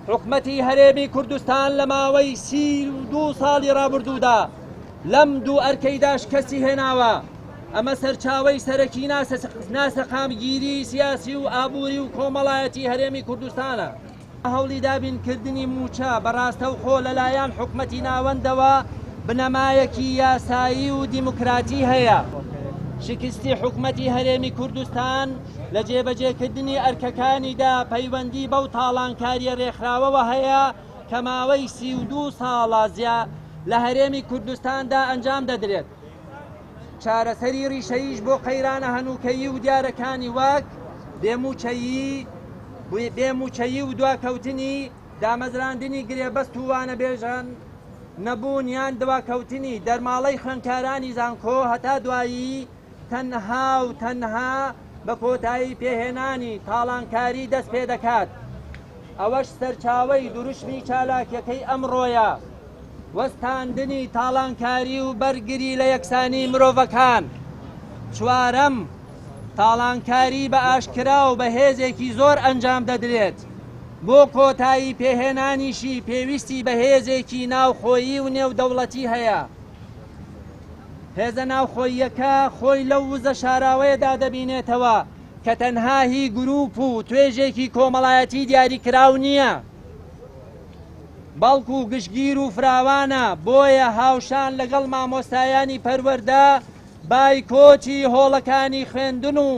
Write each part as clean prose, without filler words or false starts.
حکومەتی هەرێمی کوردستان لە ماوەی 32 ساڵی ڕابردوودا لەم دوو ئەرکەیدا شکەستی هێناوە. ئەمە سەرچاوەی سەرەکی ناسەقامگیری سیاسی و ئابووری و کۆمەڵایەتی هەرێمی کوردستانە. هەوڵی دابینکردنی موچە بەڕاستەوخۆ لەلایەن حکومەتی ناوەندەوە بنەمایەکی یاسایی و دیموکراتی هەیە. شکستی حکومەتی هەرێمی کوردستان لە جێبەجێکردنی ئەرکەکانیدا پەیوەندی بەو تاڵانکاریە ڕێکخراوەوە هەیە کە ماوەی 32 ساڵە لە هەرێمی کوردستاندا ئەنجام دەدرێت. چارەسەری ڕیشەیش بۆ قەیرانە هەنووکەیی و دیارەکانی وەک بێموچەیی و دواکەوتنی دامەزراندنی گرێبەست و وانەبێژان نەبوون یان دواکەوتنی دەرماڵەی خوێندکارانی زانکۆ هەتا دوایی تەنها بە کۆتایی پێهێنانی تاڵانکاری دەست پێ دەکات. ئەوەش سەرچاوەی دروشمی چالاکیەکەی ئەمڕۆیە، وەستاندنی تاڵانکاری و بەرگری لە یەکسانی مرۆڤەکان. چوارەم، تاڵانکاری بە ئاشکرا و بە هێزێکی زۆر ئەنجام دەدرێت. بۆ کۆتایی پێهێنانیشی پێویستی بە هێزێکی ناوخۆیی و نێودەوڵەتی هەیە. هێزە ناوخۆییەکە خۆی لەو وزە شاراوەیەدا دەبینێتەوە کە تەنها هی گروپ و توێژێکی کۆمەڵایەتی دیاریکراو نییە، بەڵکو گشتگیر و فراوانە. بۆیە هاوشان لەگەڵ مامۆستایانی پەروەردە بایکۆتی هۆڵەکانی خوێندن و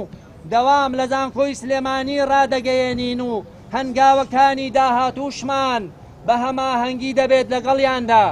دەوام لە زانکۆی سلێمانی ڕادەگەیەنین و هەنگاوەکانی داهاتووشمان بە هەماهەنگی دەبێت لەگەڵیاندا.